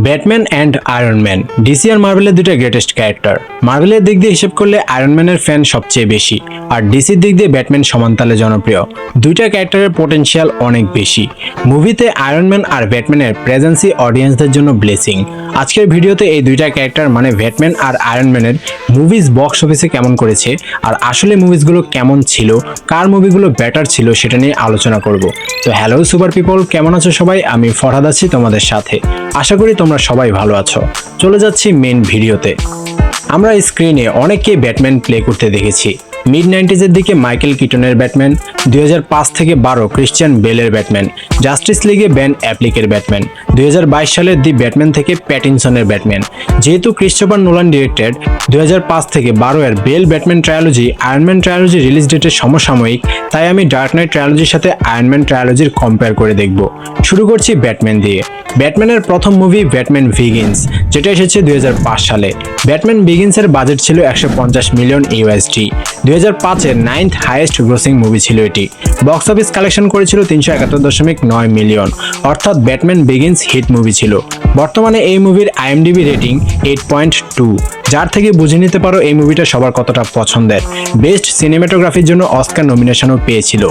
Batman and Iron Man DC আর মার্ভেলের দুটো গ্রেটেস্ট ক্যারেক্টার। মার্ভেলের দিক দিয়ে হিসেব করলে আয়রন ম্যানের ফ্যান সবচেয়ে বেশি, আর ডিসির দিক দিয়ে ব্যাটম্যান সমানতালে জনপ্রিয়। দুইটা ক্যারেক্টারের পোটেনশিয়াল অনেক বেশি। মুভিতে আয়রন ম্যান আর ব্যাটম্যানের প্রেজেন্সই অডিয়েন্সদের জন্য ব্লেসিং। আজকের ভিডিওতে এই দুইটা ক্যারেক্টার মানে ব্যাটম্যান আর আয়রন ম্যানের মুভিজ বক্স অফিসে কেমন করেছে, আর আসলে মুভিজগুলো কেমন ছিল, কার মুভিগুলো বেটার ছিল সেটা নিয়ে আলোচনা করব। তো হ্যালো সুপার পিপল, কেমন আছো সবাই? আমি ফরহাদ আছি তোমাদের সাথে। আশা করি তোমরা সবাই ভালো আছো। চলে যাচ্ছি মেন ভিডিওতে। আমরা স্ক্রিনে অনেককে ব্যাটম্যান প্লে করতে দেখেছি। মিড 90s দিকে মাইকেল কিটনের ব্যাটম্যান, 2005 থেকে 12 ক্রিশ্চিয়ান বেলের ব্যাটম্যান, জাস্টিস লিগে বেন অ্যাপ্লিকের ব্যাটম্যান, 2022 সালের দি ব্যাটম্যান থেকে প্যাটিনসনের ব্যাটম্যান। যেহেতু ক্রিস্টোফার নোলান ডিরেক্টেড 2005 থেকে 12 এর Bale Batman trilogy Iron Man trilogy release ডেটের সমসাময়িক, তাই আমি ডার্ক নাইট ট্রায়োলজির সাথে আয়রনম্যান ট্রায়োলজির কম্পেয়ার করে দেখব। শুরু করছি ব্যাটম্যান দিয়ে। ব্যাটম্যানের প্রথম মুভি ব্যাটম্যান বিগিন্স, যেটা এসেছে 2005 সালে। ব্যাটম্যান বিগিন্সের বাজেট ছিল 150 মিলিয়ন ইউএসডি। 2005-এর 9th হাইয়েস্ট গ্রোসিং মুভি ছিল এটি। বক্স অফিস কালেকশন করেছিল 371.9 মিলিয়ন, অর্থাৎ ব্যাটম্যান বিগিন্স হিট মুভি ছিল। বর্তমানে এই মুভির আইএমডিবি রেটিং 8.2, যার থেকে বুঝে নিতে পারো এই মুভিটা সবার কতটা পছন্দের। বেস্ট সিনেমাটোগ্রাফির জন্য অস্কার নমিনেশনও পেয়েছিল।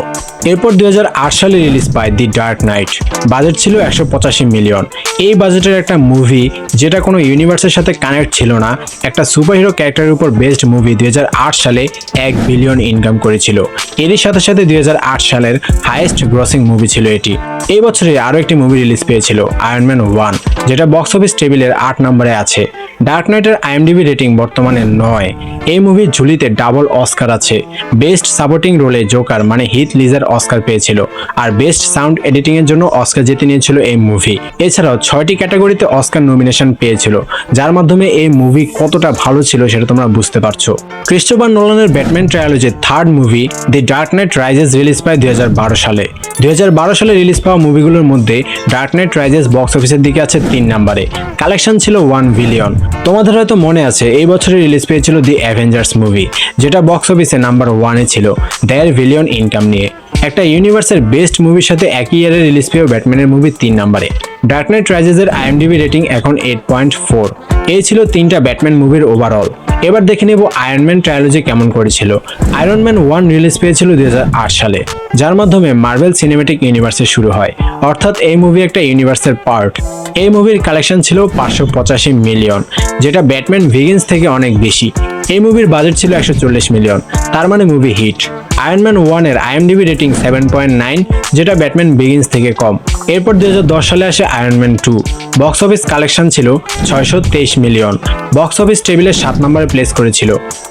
এরপর 2008 সালে রিলিজ পায় দি ডার্ক নাইট। বাজেট ছিল 185 মিলিয়ন। এই বাজেটের একটা মুভি যেটা কোনো ইউনিভার্সের সাথে কানেক্ট ছিল না, একটা সুপারহিরো ক্যারেক্টারের উপর বেস্ট মুভি 2008 সালে 1 বিলিয়ন ইনকাম করেছিল। এরই সাথে সাথে 2008 সালের হাইয়েস্ট গ্রসিং মুভি ছিল এটি। এই বছরে আরও একটি মুভি রিলিজ পেয়েছিল আয়রন ম্যান 1, যেটা বক্স অফিস টেবিলের 8 নম্বরে আছে। ডার্ক নাইটের আইএমডিবি রেটিং বর্তমানে 9। এই মুভির ঝুলিতে ডাবল অস্কার আছে। বেস্ট সাপোর্টিং রোলে জোকার মানে হিথ লিজার অস্কার পেয়েছিল, আর বেস্ট সাউন্ড এডিটিং এর জন্য অস্কার জিতে নিয়েছিল এই মুভি। এছাড়াও 6টি ক্যাটাগরিতে অস্কার নমিনেশন পেয়েছিল, যার মাধ্যমে এই মুভি কতটা ভালো ছিল সেটা তোমরা বুঝতে পারছো। ক্রিস্টোফার নোলানের ব্যাটম্যান ট্রায়োলজির থার্ড মুভি দি ডার্ক নাইট রাইজেস রিলিজ পায় 2012 সালে। 2012 সালে রিলিজ পাওয়া মুভিগুলোর মধ্যে ডার্ক নাইট রাইজেস বক্স অফিসের দিকে আছে 3 নম্বরে। কালেকশন ছিল 1 বিলিয়ন। তোমাদের হয়তো মনে আছে এই বছরে রিলিজ পেয়েছিল দি অ্যাভেঞ্জার্স মুভি, যেটা বক্স অফিসে নাম্বার 1-এ ছিল 1.5 বিলিয়ন ইনকাম নিয়ে। একটা ইউনিভার্সের বেস্ট মুভির সাথে একই ইয়ারে রিলিজ পেয়েও ব্যাটম্যানের মুভি 3 নম্বরে। ডার্ক নাইট রাইজেসের আইএমডিবি রেটিং এখন 8.4। এই ছিল 3টা ব্যাটম্যান মুভির ওভারঅল। এবার দেখে নেব আয়রন ম্যান ট্রায়োলজি কেমন করেছিল। আয়রন ম্যান 1 রিলিজ পেয়েছিল 2008 সালে, যার মাধ্যমে মার্ভেল সিনেম্যাটিক ইউনিভার্সের শুরু হয়, অর্থাৎ এই মুভি একটা ইউনিভার্সের পার্ট। এই মুভির কালেকশন ছিল 585 মিলিয়ন, যেটা ব্যাটম্যান বিগিন্স থেকে অনেক বেশি। এই মুভির বাজেট ছিল 140 মিলিয়ন, তার মানে মুভি হিট। আয়রন ম্যান 1 এর আইএমডিবি রেটিং 7.9, যেটা ব্যাটম্যান বিগিন্স থেকে কম। এরপর 2010 সালে আসে iron man 2। Box office collection ছিল 623 মিলিয়ন। বক্স অফিস টেবিলের 7 নম্বরে প্লেস করেছিল।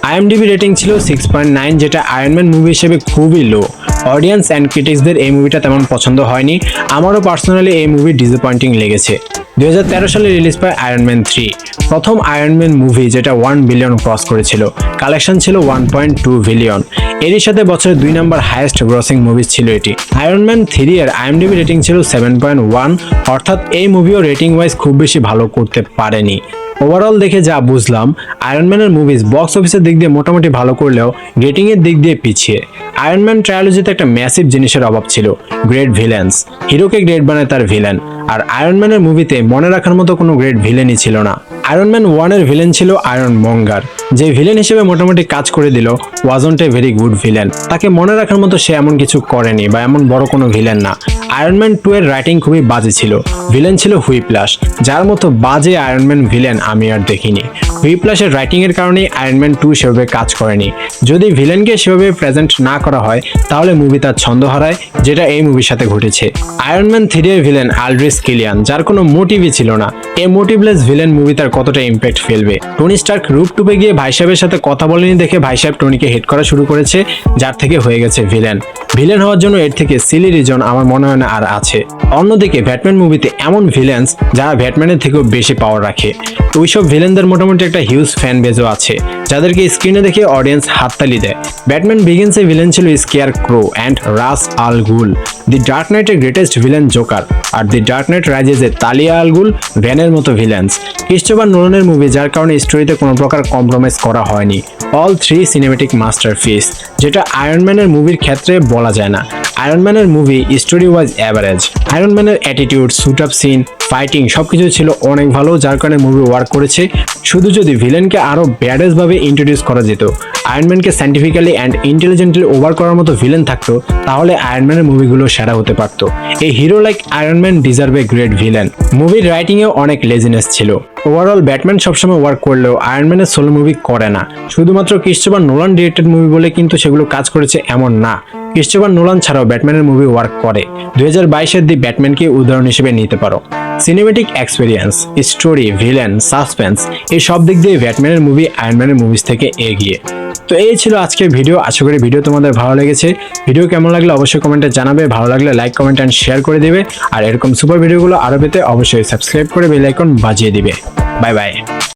আইএমডিবি রেটিং ছিল 6.9, যেটা আয়রন ম্যান মুভি হিসেবে খুবই লো। অডিয়েন্স অ্যান্ড ক্রিটিক্সদের এই মুভিটা তেমন পছন্দ হয়নি। আমারও পার্সোনালি এই মুভি ডিসঅ্যাপয়েন্টিং লেগেছে। 2013 সালে রিলিজ পায় আয়রন ম্যান 3, প্রথম আয়রন ম্যান মুভি যেটা 1 বিলিয়ন ক্রস করেছিল। কালেকশন ছিল 1.2 বিলিয়ন। এরই সাথে বছরের 2 নম্বর হাইয়েস্ট গ্রসিং মুভি ছিল এটি। আয়রন ম্যান 3 এর আইএমডিবি রেটিং ছিল 7.1, অর্থাৎ এই মুভিও রেটিং ওয়াইজ খুব বেশি ভালো করতে পারেনি। ওভারঅল দেখে যা বুঝলাম, আয়রন ম্যানের মুভিজ বক্স অফিসের দিক দিয়ে মোটামুটি ভালো করলেও রেটিং এর দিক দিয়ে পিছিয়ে। আয়রন ম্যান ট্রায়োলজিতে একটা ম্যাসিভ জিনিসের অভাব ছিল, গ্রেট ভিলেন্স। হিরোকে গ্রেট বানায় তার ভিলেন, আর আয়রন ম্যানের মুভিতে মনে রাখার মতো কোনো গ্রেট ভিলেনই ছিল না। আয়রন ম্যান 1 এর ভিলেন ছিল আয়রন মঙ্গার, যে ভিলেন হিসেবে মোটামুটি কাজ করে দিল, wasn't a very good villain. তাকে মনে রাখার মতো সে এমন কিছু করেনি বা এমন বড় কোনো ভিলেন না। আয়রন ম্যান 2 এর রাইটিং খুবই বাজে ছিল। ভিলেন ছিল হুইপ্লাশ, যার মতো বাজে আয়রন ম্যান ভিলেন আমি আর দেখিনি। হুইপ্লাশের রাইটিং এর কারণেই আয়রন ম্যান 2 সেভাবে কাজ করেনি। যদি ভিলেনকে সেভাবে প্রেজেন্ট না করা হয় তাহলে মুভি তার ছন্দ হারায়, যেটা এই মুভির সাথে ঘটেছে। আয়রন ম্যান 3 এর ভিলেন আলড্রিস কিলিয়ান, যার কোনো মোটিভই ছিল না। এই মোটিভলেস ভিলেন মুভি তার কতটা ইম্প্যাক্ট ফেলবে। টনি স্টার্ক রুফ টুপে গিয়ে ভাই সাহেবের সাথে কথা বলেনি দেখে ভাই সাহেব টনিকে হেট করা শুরু করেছে, যার থেকে হয়ে গেছে ভিলেন। ভিলেন হওয়ার জন্য এর থেকে সিলি রিজন আমার মনে হয় না আর আছে। অন্যদিকে ব্যাটম্যান মুভিতে এমন ভিলেন্স যারা ব্যাটম্যানের থেকেও বেশি পাওয়ার রাখে। ওইসব ভিলেনদের মোটামুটি একটা হিউজ ফ্যান বেজও আছে, যাদেরকে স্ক্রিনে দেখে অডিয়েন্স হাততালি দেয়। ব্যাটম্যান বিগিন্সে ভিলেন ছিল স্কেয়ার ক্রো অ্যান্ড রাস আল গুল। দি ডার্ক নাইটের গ্রেটেস্ট ভিলেন জোকার, আর দি ডার্ক নাইট রাইজেসে তালিয়া আল গুল, ভ্যানের মতো ভিলেন্স। ক্রিস্টোফার নোলানের মুভি, যার কারণে স্টোরিতে কোনো প্রকার কম্প্রোমাইজ করা হয়নি। অল 3 সিনেমেটিক মাস্টারপিস, যেটা আয়রন ম্যানের মুভির ক্ষেত্রে বলা যায় না। আয়রন ম্যানের movie story wise average. Iron ম্যানের attitude, suit up scene, fighting সবকিছু ছিল অনেক ভালো, যার কারণে মুভি ওয়ার্ক করেছে। শুধু যদি ভিলেনকে আরো ব্যাডাস ভাবে ইন্ট্রোডিউস করা যেত, আয়রন ম্যানকে সাইন্টিফিক্যালি অ্যান্ড ইন্টেলিজেন্টলি ওভার করার মতো ভিলেন থাকতো, তাহলে আয়রন ম্যানের মুভিগুলো সেরা হতে পারতো। এই hero like iron man deserve a great villain. মুভির রাইটিং এও অনেক লেজিনেস ছিল। ওভারঅল ব্যাটম্যান সবসময় ওয়ার্ক করলেও আয়রন ম্যানের সোলো মুভি করে না। শুধুমাত্র ক্রিস্টোফার নোলান ডিরেক্টেড মুভি বলে কিন্তু সেগুলো কাজ করেছে এমন না। ক্রিস্টোফার নোলান ছাড়াও ব্যাটম্যানের মুভি ওয়ার্ক করে। 2022-এর দি ব্যাটম্যানকে উদাহরণ হিসেবে নিতে পারো। Cinematic experience, story, villain, suspense এই সব দিক দিয়ে ব্যাটম্যানের মুভি আয়রন ম্যানের মুভিজ থেকে এগিয়ে। তো এই ছিল আজকের ভিডিও। আশা করি ভিডিও তোমাদের ভালো লেগেছে। ভিডিও কেমন লাগলে অবশ্যই কমেন্টে জানাবে। ভালো লাগলে লাইক, কমেন্ট অ্যান্ড শেয়ার করে দিবে। আর এরকম সুপার ভিডিওগুলো আরও পেতে অবশ্যই সাবস্ক্রাইব করে বেল আইকন বাজিয়ে দিবে। Bye bye.